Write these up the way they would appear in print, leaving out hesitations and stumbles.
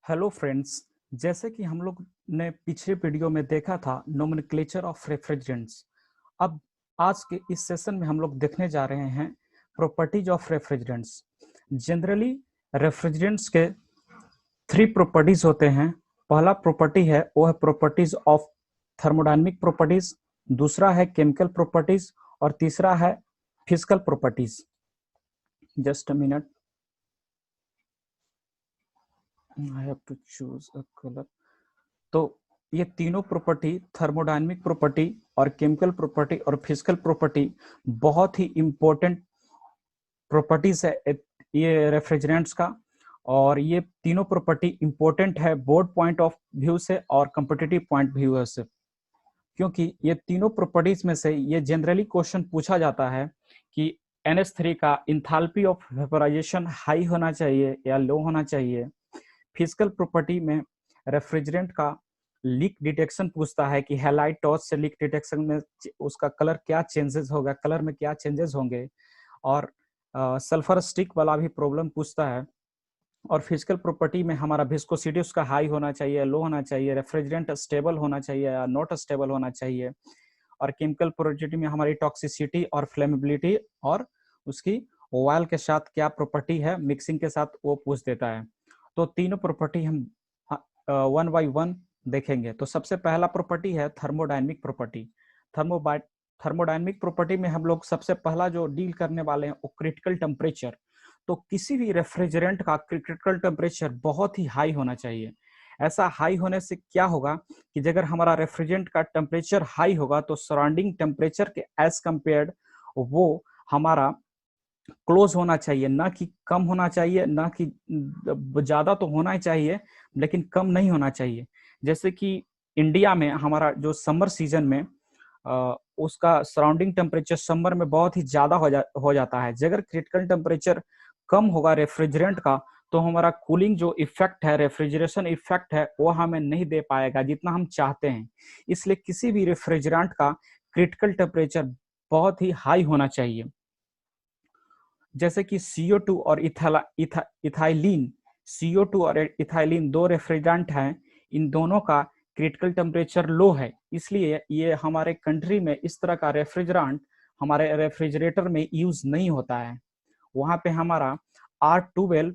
Hello friends. जैसे कि हम लोग ने पिछले वीडियो में देखा था नोमेनक्लेचर ऑफ रेफ्रिजरेंट्स। अब आज के इस सेशन में हम लोग देखने जा रहे हैं properties of refrigerants. Generally refrigerants के थ्री प्रॉपर्टीज होते हैं। पहला प्रॉपर्टी है वो है प्रॉपर्टीज ऑफ थर्मोडायनेमिक प्रॉपर्टीज, दूसरा है केमिकल प्रॉपर्टीज और तीसरा है physical properties. Just a minute, I have to choose a colour. तो ये तीनों प्रॉपर्टी, थर्मोडायनेमिक प्रॉपर्टी और केमिकल प्रॉपर्टी और फिजिकल प्रॉपर्टी, बहुत ही इंपॉर्टेंट प्रॉपर्टीज है ये रेफ्रिजरेंट्स का। और ये तीनों प्रॉपर्टी इंपॉर्टेंट है बोर्ड पॉइंट ऑफ व्यू से और कॉम्पिटिटिव पॉइंट व्यू से, क्योंकि ये तीनों प्रॉपर्टीज में से ये जनरली क्वेश्चन पूछा जाता है कि NH3 का इंथैल्पी ऑफ वेपोराइजेशन हाई होना चाहिए या लो होना चाहिए। फिजिकल प्रॉपर्टी में रेफ्रिजरेंट का लीक डिटेक्शन पूछता है कि हैलाइड टॉर्च से लीक डिटेक्शन में उसका कलर क्या चेंजेस होगा, कलर में क्या चेंजेस होंगे। और सल्फर स्टिक वाला भी प्रॉब्लम पूछता है। और फिजिकल प्रॉपर्टी में हमारा विस्कोसिटी उसका हाई होना चाहिए, लो होना चाहिए, रेफ्रिजरेंट स्टेबल होना चाहिए या नॉट स्टेबल होना चाहिए। और केमिकल प्रॉपर्टी में हमारी टॉक्सिसिटी और फ्लेमेबिलिटी और उसकी ऑयल के साथ क्या प्रॉपर्टी है, मिक्सिंग के साथ, वो पूछ देता है। तो तीनों प्रॉपर्टी हम वन बाय वन देखेंगे। तो सबसे पहला प्रॉपर्टी है थर्मोडायनेमिक प्रॉपर्टी। थर्मोडायनेमिक प्रॉपर्टी में हम लोग सबसे पहला जो डील करने वाले हैं वो क्रिटिकल टेम्परेचर। तो किसी भी रेफ्रिजरेंट का क्रिटिकल टेम्परेचर बहुत ही हाई होना चाहिए। ऐसा हाई होने से क्या होगा कि अगर हमारा रेफ्रिजरेंट का टेम्परेचर हाई होगा तो सराउंडिंग टेम्परेचर के एज कंपेयर्ड वो हमारा क्लोज होना चाहिए, ना कि कम होना चाहिए, ना कि ज्यादा तो होना ही चाहिए लेकिन कम नहीं होना चाहिए। जैसे कि इंडिया में हमारा जो समर सीजन में उसका सराउंडिंग टेम्परेचर समर में बहुत ही ज्यादा हो जाता है। अगर क्रिटिकल टेम्परेचर कम होगा रेफ्रिजरेंट का तो हमारा कूलिंग जो इफेक्ट है, रेफ्रिजरेशन इफेक्ट है, वो हमें नहीं दे पाएगा जितना हम चाहते हैं। इसलिए किसी भी रेफ्रिजरेंट का क्रिटिकल टेम्परेचर बहुत ही हाई होना चाहिए। जैसे कि CO2 और इथाइलिन, CO2 और इथाइलिन दो रेफ्रिजरेंट हैं। इन दोनों का क्रिटिकल टेम्परेचर लो है, इसलिए ये हमारे कंट्री में इस तरह का रेफ्रिजरेंट हमारे रेफ्रिजरेटर में यूज नहीं होता है। वहां पे हमारा R12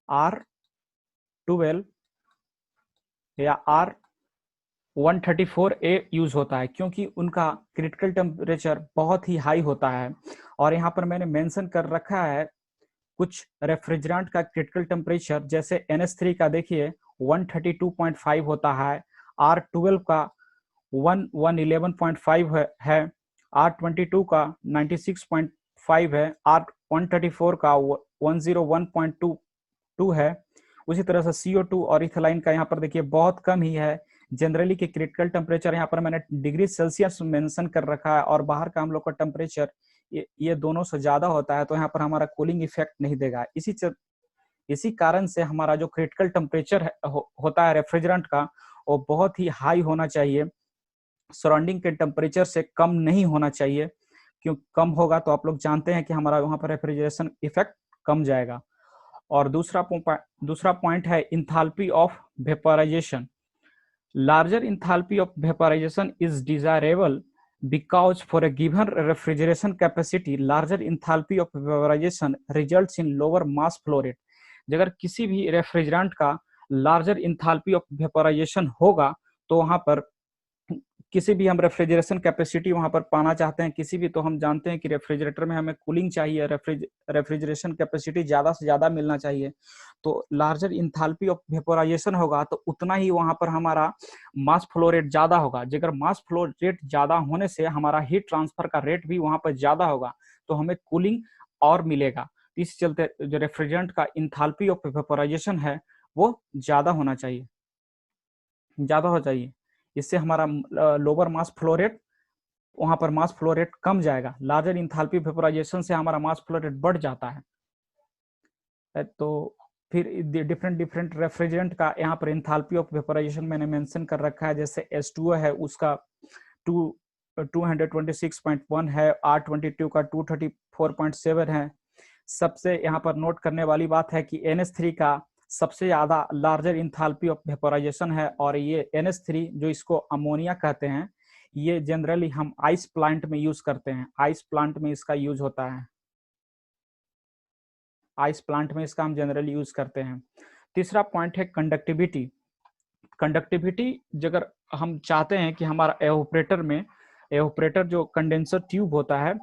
R12 या R134A यूज होता है, क्योंकि उनका क्रिटिकल टेम्परेचर बहुत ही हाई होता है। और यहाँ पर मैंने मेंशन कर रखा है कुछ रेफ्रिजरेंट का क्रिटिकल टेम्परेचर। जैसे NH3 का देखिए 132.5 होता है, R12 का 111.5 है, R22 का 96.5 है, R134 का 101.22 है। उसी तरह से CO2 और इथेलाइन का यहाँ पर देखिए बहुत कम ही है। जनरली के क्रिटिकल टेम्परेचर यहाँ पर मैंने डिग्री सेल्सियस मेंशन कर रखा है, और बाहर का हम लोग का टेम्परेचर ये दोनों से ज्यादा होता है, तो यहाँ पर हमारा कूलिंग इफेक्ट नहीं देगा। इसी कारण से हमारा जो क्रिटिकल टेम्परेचर होता है रेफ्रिजरेंट का, वो बहुत ही हाई होना चाहिए, सराउंडिंग के टेम्परेचर से कम नहीं होना चाहिए। क्यों कम होगा तो आप लोग जानते हैं कि हमारा वहां पर रेफ्रिजरेशन इफेक्ट कम जाएगा। और दूसरा पॉइंट है enthalpy of vaporisation. Larger enthalpy of vaporisation is desirable because for a given refrigeration capacity larger enthalpy of vaporization results in lower mass flow rate। अगर किसी भी रेफ्रिजरेंट का लार्जर इंथैल्पी ऑफ वेपोराइजेशन होगा तो वहां पर किसी भी हम रेफ्रिजरेशन कैपेसिटी वहां पर पाना चाहते हैं किसी भी, तो हम जानते हैं कि रेफ्रिजरेटर में हमें कूलिंग चाहिए, रेफ्रिजरेशन कैपेसिटी ज्यादा से ज्यादा मिलना चाहिए। तो लार्जर इंथैल्पी ऑफ वेपोराइजेशन होगा तो उतना ही वहां पर हमारा मास फ्लो रेट ज्यादा होगा। अगर मास फ्लो रेट ज्यादा होने से हमारा हीट ट्रांसफर का रेट भी वहां पर ज्यादा होगा, तो हमें कूलिंग और मिलेगा। इस चलते जो रेफ्रिजरेंट का इंथैल्पी ऑफ वेपोराइजेशन है वो ज्यादा होना चाहिए, ज्यादा हो चाहिए। इससे हमारा लोअर मास फ्लो रेट, वहां पर मास फ्लो रेट कम जाएगा। लार्जर इंथैल्पी वेपोराइजेशन से हमारा मास फ्लो रेट बढ़ जाता है। तो फिर डिफरेंट डिफरेंट रेफ्रिजरेंट का यहाँ पर इंथैल्पी ऑफ वेपोराइजेशन मैंने मेंशन कर रखा है। जैसे H2O है, उसका 226.1 है, R22 का 234.7 है। सबसे यहाँ पर नोट करने वाली बात है कि NH3 का सबसे ज्यादा लार्जर इंथैल्पी ऑफ वेपोराइजेशन है। और ये NH3 जो इसको अमोनिया कहते हैं, ये जनरली हम आइस प्लांट में यूज करते हैं, आइस प्लांट में इसका यूज होता है, आइस प्लांट में इसका हम जनरली यूज करते हैं। तीसरा पॉइंट है कंडक्टिविटी। कंडक्टिविटी अगर हम चाहते हैं कि हमारा एवोपरेटर में, एवोपरेटर जो कंडेंसर ट्यूब होता है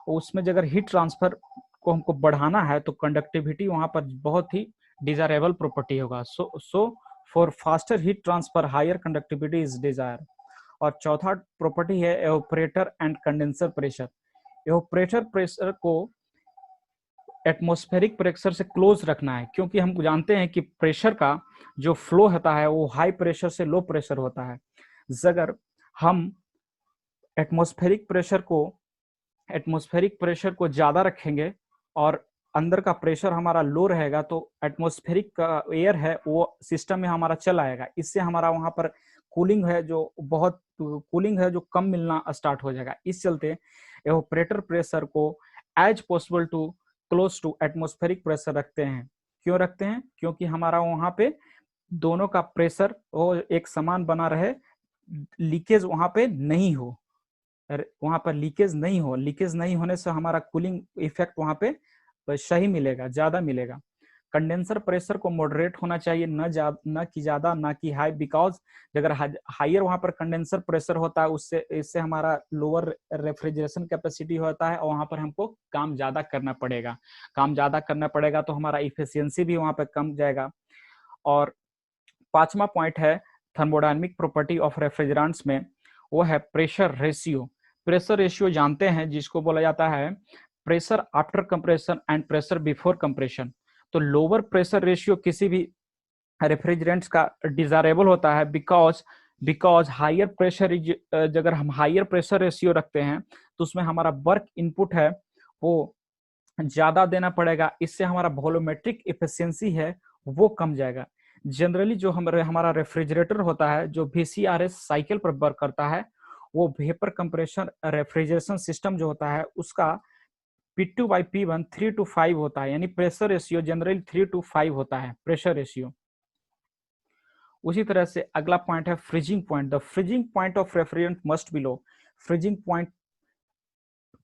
उसमें अगर हीट ट्रांसफर को हमको बढ़ाना है तो कंडक्टिविटी वहां पर बहुत ही डिजायरेबल प्रॉपर्टी होगा। So for faster heat transfer higher conductivity is desire. और चौथा प्रॉपर्टी है evaporator and condenser pressure. Evaporator pressure को एटमॉस्फेरिक प्रेशर से क्लोज रखना है, क्योंकि हम जानते हैं कि प्रेशर का जो फ्लो होता है वो हाई प्रेशर से लो प्रेशर होता है। अगर हम एटमॉस्फेरिक प्रेशर को ज्यादा रखेंगे और अंदर का प्रेशर हमारा लो रहेगा तो एटमॉस्फेरिक का एयर है वो सिस्टम में हमारा चल आएगा। इससे हमारा वहां पर कूलिंग है जो कम मिलना स्टार्ट हो जाएगा। इस चलते एवोपरेटर प्रेशर को as possible to close to atmospheric pressure रखते हैं। क्यों रखते हैं? क्योंकि हमारा वहां पे दोनों का प्रेशर वो एक समान बना रहे, लीकेज वहां पे नहीं हो, लीकेज नहीं होने से हमारा कूलिंग इफेक्ट वहां पे सही मिलेगा, ज्यादा मिलेगा। कंडेंसर प्रेशर को मॉडरेट होना चाहिए, न कि ज्यादा ना कि हाई, बिकॉज अगर हायर वहां पर कंडेंसर प्रेशर होता है इससे हमारा लोअर रेफ्रिजरेशन कैपेसिटी होता है और वहां पर हमको काम ज्यादा करना पड़ेगा तो हमारा इफिशियंसी भी वहां पर कम जाएगा। और पांचवा पॉइंट है थर्मोडायनामिक प्रॉपर्टी ऑफ रेफ्रिजरेंट्स में, वो है प्रेशर रेशियो। प्रेशर रेशियो जानते हैं जिसको बोला जाता है pressure after compression and pressure before compression. तो लोअर प्रेशर रेशियो किसी भी रेफ्रिजरेंट्स का डिजायरेबल होता है, बिकॉज हायर प्रेशर अगर हम हायर प्रेशर रेशियो रखते हैं तो उसमें हमारा वर्क इनपुट है वो ज्यादा देना पड़ेगा, इससे हमारा वॉल्यूमेट्रिक एफिशिएंसी है वो कम जाएगा। जनरली जो हमारा रेफ्रिजरेटर होता है जो VCRS साइकिल पर वर्क करता है वो वेपर कंप्रेशन रेफ्रिजरेशन सिस्टम जो होता है उसका P2/P1 3:5 होता है, यानी प्रेशर रेशियो जनरली 3:5 होता है प्रेशर रेशियो। उसी तरह से अगला पॉइंट है freezing point. The freezing point of refrigerant must B low. Freezing point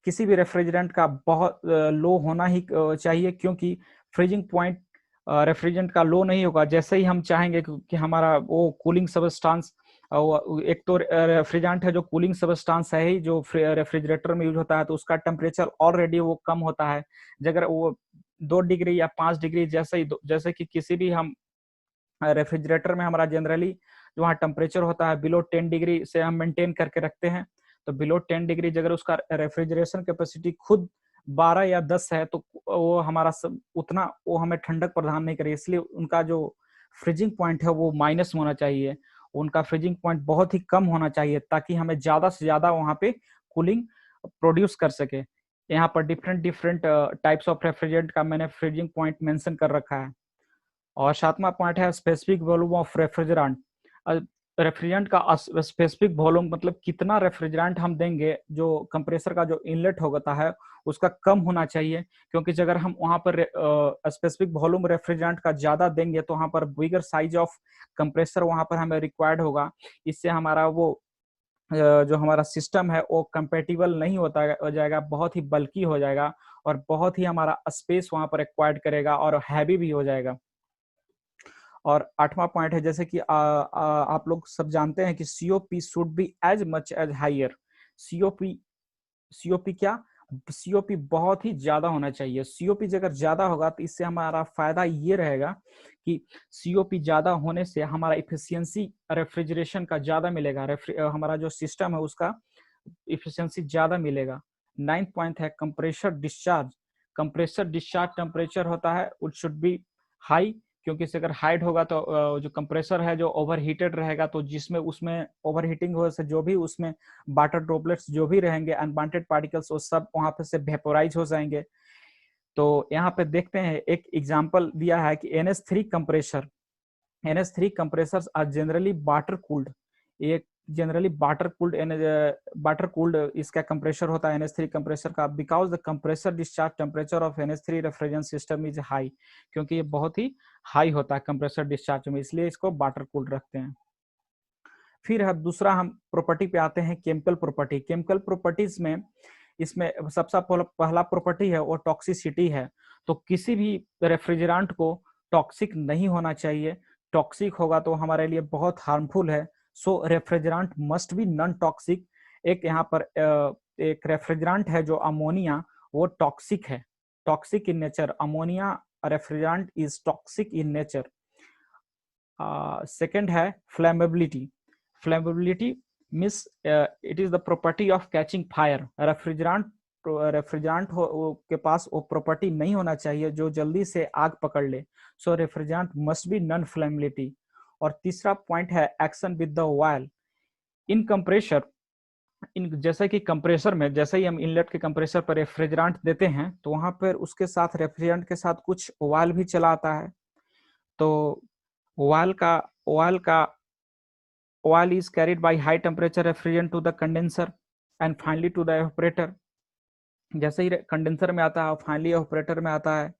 किसी भी रेफ्रिजरेंट का बहुत लो होना ही चाहिए, क्योंकि फ्रीजिंग पॉइंट रेफ्रिजरेंट का लो नहीं होगा जैसे ही हम चाहेंगे कि हमारा वो कूलिंग सबस्टांस, एक तो रेफ्रिजरेंट है जो कूलिंग सबस्टांस है ही जो रेफ्रिजरेटर में यूज होता है तो उसका टेम्परेचर ऑलरेडी वो कम होता है। अगर वो 2 डिग्री या 5 डिग्री जैसे कि किसी भी हम रेफ्रिजरेटर में हमारा जनरली जो वहाँ टेम्परेचर होता है बिलो 10 डिग्री से हम मेंटेन करके रखते हैं। तो बिलो 10 डिग्री अगर उसका रेफ्रिजरेशन कैपेसिटी खुद 12 या 10 है तो वो हमारा उतना वो हमें ठंडक प्रदान नहीं करे, इसलिए उनका जो फ्रीजिंग पॉइंट है वो माइनस होना चाहिए, उनका फ्रीजिंग पॉइंट बहुत ही कम होना चाहिए ताकि हमें ज्यादा से ज्यादा वहाँ पे कूलिंग प्रोड्यूस कर सके। यहाँ पर डिफरेंट टाइप्स ऑफ रेफ्रिजरेंट का मैंने फ्रीजिंग पॉइंट मेंशन कर रखा है। और सातवां पॉइंट है specific volume of refrigerant. Refrigerant का स्पेसिफिक वॉल्यूम मतलब कितना रेफ्रिजरेंट हम देंगे, जो कंप्रेसर का जो इनलेट होता है उसका कम होना चाहिए, क्योंकि अगर हम वहां पर स्पेसिफिक वॉल्यूम रेफ्रिजरेंट का ज्यादा देंगे तो वहां पर बिगर साइज ऑफ कंप्रेसर वहां पर हमें रिक्वायर्ड होगा। इससे हमारा वो जो हमारा सिस्टम है वो कंपेटिबल नहीं होता हो जाएगा, बहुत ही बल्कि हो जाएगा और बहुत ही हमारा स्पेस वहां पर एक्वायर्ड करेगा और हैवी भी हो जाएगा। और आठवां पॉइंट है जैसे कि आप लोग सब जानते हैं कि COP should be as much as higher. COP क्या? COP बहुत ही ज्यादा होना चाहिए। COP अगर ज्यादा होगा तो इससे हमारा फायदा ये रहेगा कि COP ज्यादा होने से हमारा इफिशियंसी रेफ्रिजरेशन का ज्यादा मिलेगा, हमारा जो सिस्टम है उसका इफिशियंसी ज्यादा मिलेगा। 9th पॉइंट है compressor discharge. Compressor discharge temperature होता है इट शुड बी हाई, क्योंकि अगर हाइड होगा तो जो कंप्रेसर है जो ओवर हीटेड रहेगा तो जिसमें उसमें ओवर हीटिंग हो से जो भी उसमें वाटर ड्रॉपलेट्स जो भी रहेंगे अनवांटेड पार्टिकल्स वो सब वहां पे से वेपोराइज हो जाएंगे। तो यहाँ पे देखते हैं एक एग्जांपल दिया है कि NH3 compressors are generally water cooled. एक जनरली वाटर कूल्ड इसका कंप्रेसर होता है NH3 कंप्रेसर का, because the compressor discharge temperature of NH3 refrigerant system is high, क्योंकि ये बहुत ही हाई होता है कंप्रेसर डिस्चार्ज में, इसलिए इसको वाटर कूल्ड रखते हैं। फिर दूसरा हम प्रॉपर्टी पे आते हैं, केमिकल प्रॉपर्टी। केमिकल प्रॉपर्टीज में इसमें सबसे पहला प्रॉपर्टी है वो टॉक्सिसिटी है। तो किसी भी रेफ्रिजरेंट को टॉक्सिक नहीं होना चाहिए, टॉक्सिक होगा तो हमारे लिए बहुत हार्मफुल है। So refrigerant must be non toxic. एक यहाँ पर एक रेफ्रिजरेंट है जो अमोनिया, वो टॉक्सिक है, toxic in nature. Ammonia refrigerant is toxic in nature. Second है flammability. Flammability means it is the property of catching fire. Refrigerant के पास वो प्रॉपर्टी नहीं होना चाहिए जो जल्दी से आग पकड़ ले। So refrigerant must be non flammability. और तीसरा पॉइंट है action with the oil in compressor. जैसे कि कंप्रेसर में जैसे ही हम इनलेट के कंप्रेसर पर रेफ्रिजरेंट देते हैं तो वहां पर उसके साथ रेफ्रिजरेंट के साथ कुछ ऑयल भी चला आता है। तो oil is carried by high temperature refrigerant to the condenser and finally to the evaporator। जैसे ही कंडेंसर में आता है फाइनली एवापोरेटर में आता है।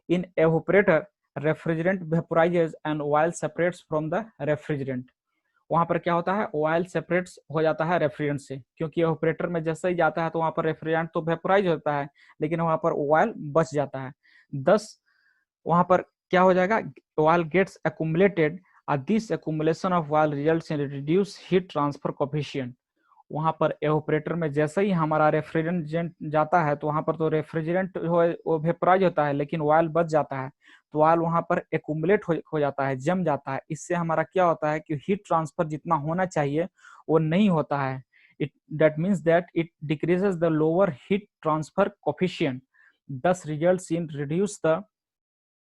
In evaporator refrigerant vaporises and oil separates from the refrigerant. वहां पर क्या होता है, ऑयल सेपरेट्स हो जाता है रेफ्रिजरेंट से, क्योंकि एवापोरेटर में जैसे ही जाता है तो वहां पर रेफ्रिजरेंट तो वेपोराइज होता है लेकिन वहां पर ऑयल बच जाता है। दस वहां पर क्या हो जाएगा, oil gets accumulated. This accumulation of oil results in reduce heat transfer coefficient. वहां पर एवापोरेटर में जैसे ही हमारा रेफ्रिजरेंट जाता है तो वहां पर तो रेफ्रिजरेंट वो वेपोराइज होता है लेकिन ऑयल बच जाता है, तो ऑयल वहां पर एक्युमुलेट हो जाता है, जम जाता है। इससे हमारा क्या होता है कि हीट ट्रांसफर जितना होना चाहिए वो नहीं होता है। That means that it decreases the lower heat transfer coefficient, thus results in reduce the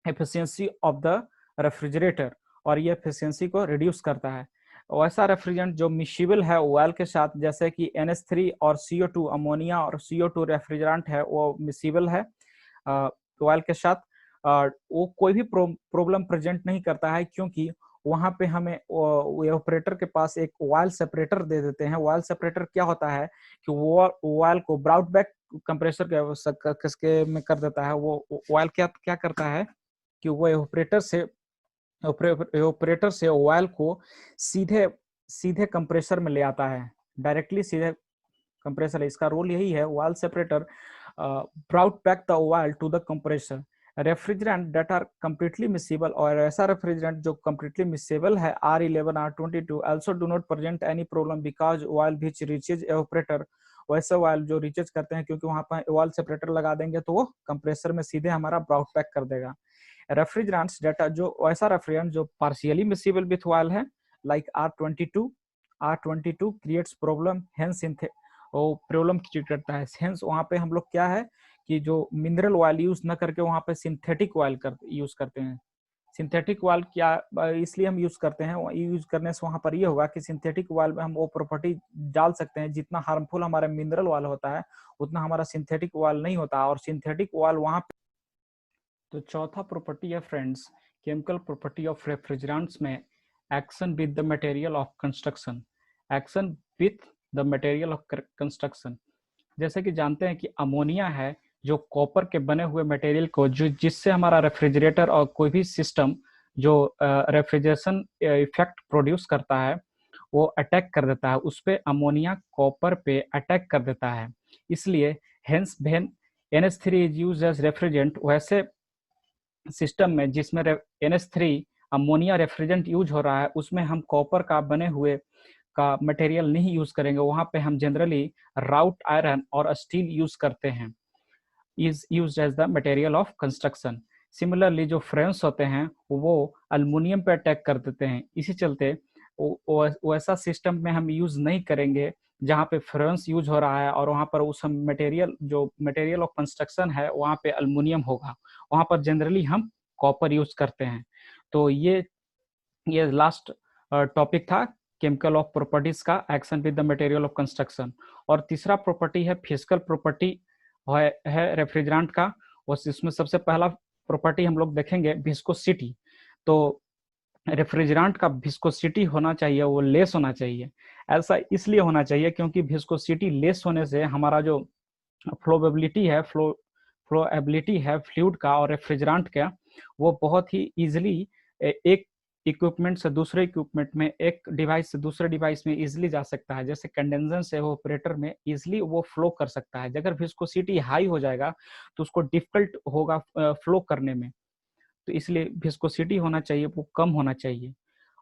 efficiency of the refrigerator, और ये एफिशिएंसी को रिड्यूस करता है। वैसा रेफ्रिजरेंट जो मिसिबल है ऑयल के साथ, जैसे कि NH3 और CO2, अमोनिया और CO2 रेफ्रिजरेंट है वो मिसिबल है ऑयल के साथ। वो कोई भी प्रॉब्लम प्रेजेंट नहीं करता है, क्योंकि वहां पे हमें ऑपरेटर के पास एक ऑयल सेपरेटर दे देते हैं। ऑयल सेपरेटर क्या होता है कि वो ऑयल को ब्राउट बैक कंप्रेसर के में कर देता है। वो ऑयल क्या करता है कि वो ऑपरेटर से ऑयल को सीधे सीधे कंप्रेसर में ले आता है, डायरेक्टली सीधे कंप्रेसर। इसका रोल यही है, oil separator brought back the oil to the compressor. Refrigerant that are completely miscible, और ऐसा रेफ्रिजरेंट जो कंप्लीटली मिसिबल है R11 R22 also do not present any problem because oil which reaches evaporator. वैसे oil जो reaches करते हैं, क्योंकि वहां पर ऑयल सेपरेटर लगा देंगे तो वो कंप्रेसर में सीधे हमारा ब्राउट बैक कर देगा। रेफ्रिजरेंट्स डेटा जो वैसा रेफ्रिजरेंट जो पार्शियली मिसिबल विथ ऑयल है, like R22 creates problem, hence वो प्रॉब्लम क्रिएट करता है। हेंस वहां पे हम लोग क्या है कि जो मिनरल ऑयल यूज ना करके वहां पे सिंथेटिक ऑयल यूज करते हैं। सिंथेटिक ऑयल क्या इसलिए हम यूज करते हैं, यूज करने से वहां पर ये होगा कि सिंथेटिक ऑयल में हम वो प्रॉपर्टी डाल सकते हैं, जितना हार्मफुल हमारा मिनरल ऑयल होता है उतना हमारा सिंथेटिक ऑयल नहीं होता, और सिंथेटिक ऑयल वहां पे। तो चौथा प्रॉपर्टी है friends, chemical property of refrigerants में action with the material of construction. Action with the material of construction, जैसे कि जानते हैं कि अमोनिया है जो कॉपर के बने हुए मटेरियल को जो जिससे हमारा रेफ्रिजरेटर और कोई भी सिस्टम जो रेफ्रिजरेशन इफेक्ट प्रोड्यूस करता है वो अटैक कर देता है, उस पे अमोनिया कॉपर पे अटैक कर देता है। इसलिए hence when NH3 is used as refrigerant, वैसे सिस्टम में जिसमें NH3 अमोनिया रेफ्रिजरेंट यूज हो रहा है उसमें हम कॉपर का बने हुए का मटेरियल नहीं यूज करेंगे। वहां पे हम जनरली राउट आयरन और स्टील यूज करते हैं, is used as the material of construction. Similarly जो फ्रेम्स होते हैं वो अल्युमिनियम पे अटैक कर देते हैं, इसी चलते वैसा सिस्टम में हम यूज नहीं करेंगे जहाँ पे फ्रेम्स यूज हो रहा है और वहाँ पर उस मटेरियल जो मटेरियल ऑफ कंस्ट्रक्शन है वहाँ पे अल्युमिनियम होगा, वहाँ पर जनरली हम कॉपर यूज करते हैं। तो ये लास्ट टॉपिक था केमिकल ऑफ प्रॉपर्टीज का, action with the material of construction. और तीसरा प्रॉपर्टी है फिजिकल प्रॉपर्टी है रेफ्रिजरेंट का। और इसमें सबसे पहला प्रॉपर्टी हम लोग देखेंगे विस्कोसिटी। तो रेफ्रिजरेंट का विस्कोसिटी होना चाहिए वो लेस होना चाहिए। ऐसा इसलिए होना चाहिए क्योंकि विस्कोसिटी लेस होने से हमारा जो फ्लोएबिलिटी है फ्लोएबिलिटी है फ्लूइड का और रेफ्रिजरेंट का, वो बहुत ही इजीली एक इक्विपमेंट से दूसरे इक्विपमेंट में, एक डिवाइस से दूसरे डिवाइस में इजीली जा सकता है। जैसे कंडेंसर से वो ऑपरेटर में इजीली वो फ्लो कर सकता है। अगर विस्कोसिटी हाई हो जाएगा तो उसको डिफिकल्ट होगा फ्लो करने में। तो इसलिए विस्कोसिटी होना चाहिए वो कम होना चाहिए।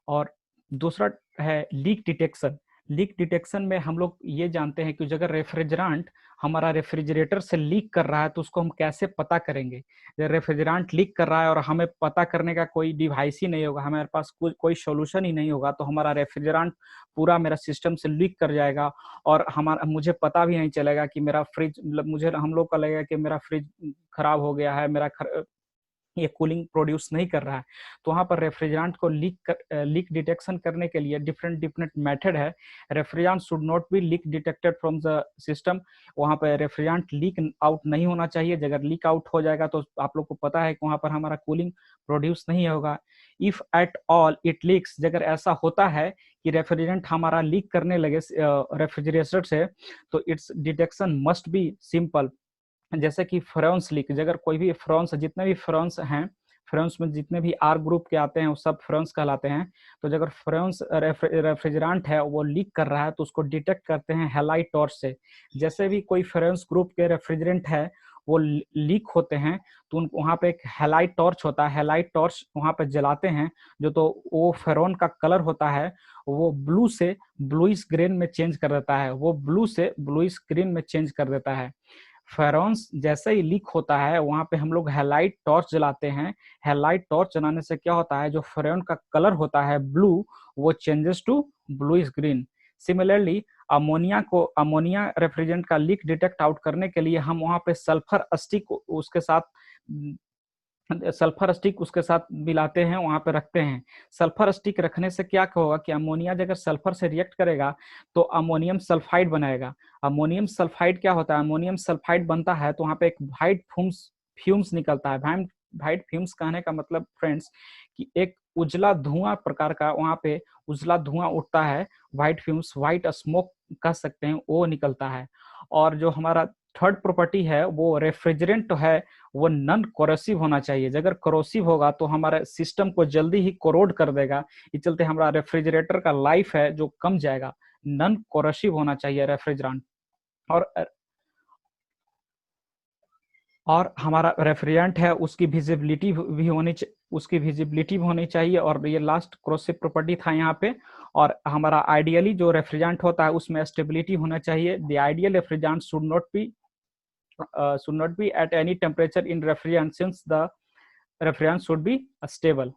और दूसरा है लीक डिटेक्शन। लीक डिटेक्शन में हम लोग ये जानते हैं कि अगर रेफ्रिजरेंट हमारा रेफ्रिजरेटर से लीक कर रहा है तो उसको हम कैसे पता करेंगे। रेफ्रिजरेंट लीक कर रहा है और हमें पता करने का कोई डिवाइस ही नहीं होगा, हमारे पास कोई सोल्यूशन ही नहीं होगा, तो हमारा रेफ्रिजरेंट पूरा मेरा सिस्टम से लीक कर जाएगा और हमारा मुझे पता भी नहीं चलेगा कि मेरा फ्रिज, मतलब मुझे, हम लोग का लगेगा कि मेरा फ्रिज खराब हो गया है, ये कूलिंग प्रोड्यूस नहीं कर रहा है। तो वहाँ पर रेफ्रिजरेंट को लीक डिटेक्शन करने के लिए डिफरेंट डिफरेंट मेथड है। Refrigerant should not be leak detected from the system. वहाँ पर रेफ्रिजरेंट लीक आउट नहीं होना चाहिए। अगर लीक आउट हो जाएगा तो आप लोग को पता है कि वहाँ पर हमारा कूलिंग प्रोड्यूस नहीं होगा। If at all it leaks, अगर ऐसा होता है कि रेफ्रिजरेंट हमारा लीक करने लगे रेफ्रिजरेटर से, तो it's detection must be simple. जैसे कि फ्रेंस लीक, अगर कोई भी फ्रेंस, जितने भी फ्रेंस हैं, फ्रेंस में जितने भी आर ग्रुप के आते हैं वो सब फ्रेंस कहलाते हैं। तो अगर फ्रेंस रेफ्रिजरेंट है वो लीक कर रहा है तो उसको डिटेक्ट करते हैं हेलाइट टॉर्च से। जैसे भी कोई फ्रेंस ग्रुप के रेफ्रिजरेंट है वो लीक होते हैं तो वहाँ पे एक हेलाइट टॉर्च होता है, हेलाइट टॉर्च वहाँ पे जलाते हैं, जो तो वो फेरोन का कलर होता है वो ब्लू से ब्लूइश ग्रीन में चेंज कर देता है, वो ब्लू से ब्लूइश ग्रीन में चेंज कर देता है। फेरॉन्स जैसे ही लीक होता है वहां पे हम लोग हेलाइट टॉर्च जलाते हैं। हेलाइट टॉर्च जलाने से क्या होता है, जो फ्रेन का कलर होता है ब्लू, वो changes to bluish green. Similarly ammonia refrigerant का लीक डिटेक्ट आउट करने के लिए हम वहां पे सल्फर स्टिक उसके साथ मिलाते हैं, वहां पे रखते हैं। सल्फर स्टिक रखने से क्या होगा कि अमोनिया अगर सल्फर से रिएक्ट करेगा तो अमोनियम सल्फाइड बनाएगा। अमोनियम सल्फाइड क्या होता है, अमोनियम सल्फाइड बनता है तो वहां पे एक व्हाइट फ्यूम्स निकलता है। व्हाइट फ्यूम्स कहने का मतलब फ्रेंड्स कि एक उजला धुआं प्रकार का वहां पे उजला धुआं उठता है, व्हाइट फ्यूम्स, व्हाइट स्मोक कह सकते हैं, वो निकलता है। और जो हमारा थर्ड प्रॉपर्टी है वो रेफ्रिजरेंट है वो नॉन कोरोसिव होना चाहिए। अगर कोरोसिव होगा तो हमारे सिस्टम को जल्दी ही कोरोड कर देगा, इस चलते हमारा रेफ्रिजरेटर का लाइफ है जो कम जाएगा। नॉन कोरोसिव होना चाहिए रेफ्रिजरेंट। और हमारा रेफ्रिजरेंट है उसकी विजिबिलिटी भी होनी चाहिए। और ये लास्ट कोरोसिव प्रॉपर्टी था यहाँ पे। और हमारा आइडियली जो रेफ्रिजरेंट होता है उसमें स्टेबिलिटी होना चाहिए। The ideal refrigerant should not be at any temperature in refrigerant since the refrigerant should be stable.